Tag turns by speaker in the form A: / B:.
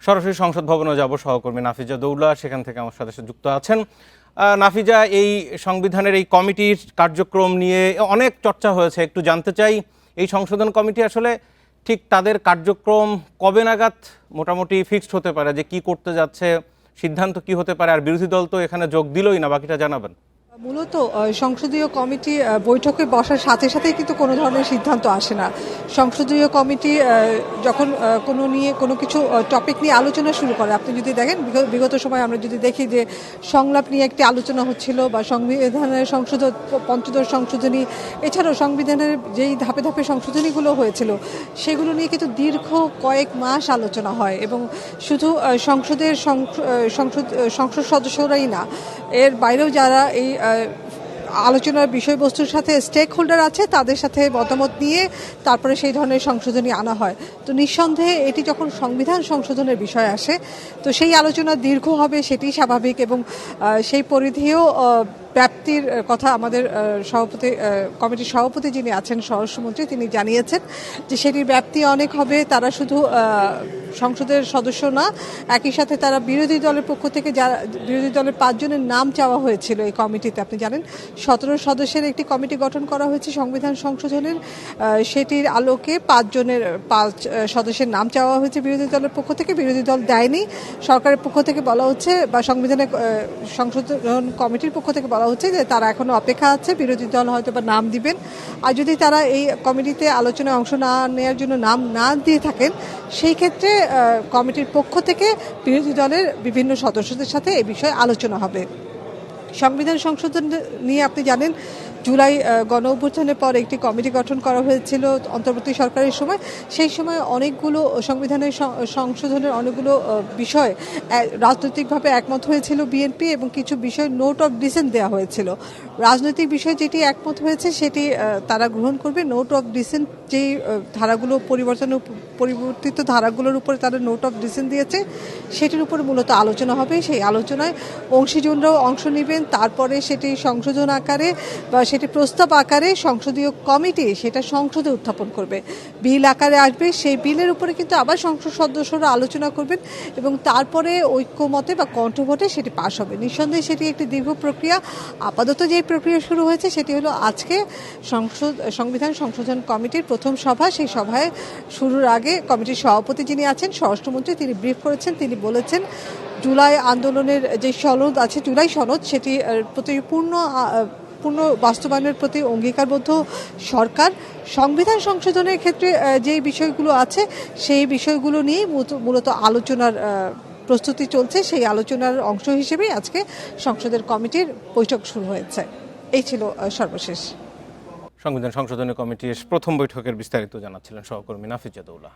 A: সরাসরি সংসদ ভবনে যাব, সহকর্মী নাফিজা দৌলা সেখান থেকে আমার সাথে যুক্ত আছেন। নাফিজা, এই সংবিধানের এই কমিটির কার্যক্রম নিয়ে অনেক চর্চা হয়েছে, একটু জানতে চাই এই সংশোধন কমিটি আসলে ঠিক তাদের কার্যক্রম কবে নাগাদ মোটামুটি ফিক্সড হতে পারে, যে কি করতে যাচ্ছে, সিদ্ধান্ত কি হতে পারে? আর বিরোধী দল তো এখানে যোগ দিলই না, বাকিটা জানাবেন।
B: মূলত সংসদীয় কমিটি বৈঠকে বসার সাথে সাথেই কিন্তু কোনো ধরনের সিদ্ধান্ত আসে না। সংসদীয় কমিটি যখন কোনো কিছু টপিক নিয়ে আলোচনা শুরু করে, আপনি যদি দেখেন বিগত সময় আমরা যদি দেখি যে সংলাপ নিয়ে একটি আলোচনা হচ্ছিল, বা সংবিধানের পঞ্চদশ সংশোধনী, এছাড়াও সংবিধানের যেই ধাপে ধাপে সংশোধনীগুলো হয়েছিল সেগুলো নিয়ে কিন্তু দীর্ঘ কয়েক মাস আলোচনা হয়, এবং শুধু সংসদ সদস্যরাই না, এর বাইরেও যারা এই আলোচনার বিষয়বস্তুর সাথে স্টেক হোল্ডার আছে তাদের সাথে মতামত নিয়ে তারপরে সেই ধরনের সংশোধনী আনা হয়। তো নিঃসন্দেহে এটি যখন সংবিধান সংশোধনের বিষয় আসে, তো সেই আলোচনা দীর্ঘ হবে, সেটি স্বাভাবিক, এবং সেই পরিধিও ব্যাপ্তির কথা আমাদের কমিটির সভাপতি যিনি আছেন, স্বরাষ্ট্রমন্ত্রী, তিনি জানিয়েছেন যে সেটির ব্যাপ্তি অনেক হবে। তারা শুধু সংসদের সদস্য না, একই সাথে তারা বিরোধী দলের পক্ষ থেকে বিরোধী দলের 5 জনের নাম চাওয়া হয়েছিল এই কমিটিতে। আপনি জানেন 17 সদস্যের একটি কমিটি গঠন করা হয়েছে সংবিধান সংশোধনের, সেটির আলোকে 5 সদস্যের নাম চাওয়া হয়েছে বিরোধী দলের পক্ষ থেকে। বিরোধী দল দেয়নি, সরকারের পক্ষ থেকে বলা হচ্ছে, বা সংবিধানের সংশোধন কমিটির পক্ষ থেকে বলা হচ্ছে যে তারা এখনো অপেক্ষা আছে, বিরোধী দল হয়তো বা নাম দিবেন। আর যদি তারা এই কমিটিতে আলোচনায় অংশ না নেওয়ার জন্য নাম না দিয়ে থাকেন, সেই ক্ষেত্রে কমিটির পক্ষ থেকে বিরোধী দলের বিভিন্ন সদস্যদের সাথে এই বিষয়ে আলোচনা হবে। সংবিধান সংশোধন নিয়ে আপনি জানেন জুলাই গণ অভ্যুত্থানের পর একটি কমিটি গঠন করা হয়েছিল অন্তর্বর্তী সরকারের সময়। সেই সময় অনেকগুলো সংবিধানের সংশোধনের অনেকগুলো বিষয় রাজনৈতিকভাবে একমত হয়েছিল বিএনপি, এবং কিছু বিষয় নোট অফ ডিসেন্ট দেওয়া হয়েছিল। রাজনৈতিক বিষয় যেটি একমত হয়েছে সেটি তারা গ্রহণ করবে। নোট অফ ডিসেন্ট যেই ধারাগুলো পরিবর্তিত ধারাগুলোর উপরে তারা নোট অফ ডিসেন্ট দিয়েছে, সেটির উপর মূলত আলোচনা হবে। সেই আলোচনায় অংশীজনরাও অংশ নেবেন। তারপরে সেটি সংশোধন আকারে বা সেটি প্রস্তাব আকারে সংসদীয় কমিটি সেটা সংসদে উত্থাপন করবে, বিল আকারে আসবে। সেই বিলের উপরে কিন্তু আবার সংসদ সদস্যরা আলোচনা করবেন, এবং তারপরে ঐক্যমতে বা কণ্ঠভোটে সেটি পাশ হবে। নিঃসন্দেহে সেটি একটি দীর্ঘ প্রক্রিয়া। আপাতত যে প্রক্রিয়া শুরু হয়েছে সেটি হলো আজকে সংবিধান সংশোধন কমিটির প্রথম সভা। সেই সভায় শুরুর আগে কমিটির সভাপতি যিনি আছেন, স্বরাষ্ট্রমন্ত্রী, তিনি ব্রিফ করেছেন। তিনি বলেছেন জুলাই আন্দোলনের যে সনদ আছে, জুলাই সনদ, সেটি প্রতি পূর্ণ বাস্তবায়নের প্রতি অঙ্গীকারবদ্ধ সরকার। সংবিধান সংশোধনের ক্ষেত্রে যে বিষয়গুলো আছে সেই বিষয়গুলো নিয়ে মূলত আলোচনার প্রস্তুতি চলছে। সেই আলোচনার অংশ হিসেবেই আজকে সংসদের কমিটির বৈঠক শুরু হয়েছে। এই ছিল সর্বশেষ
A: সংবিধান সংশোধনী কমিটির প্রথম বৈঠকের বিস্তারিত জানাচ্ছিলেন সহকর্মী নাফিজা দৌলা।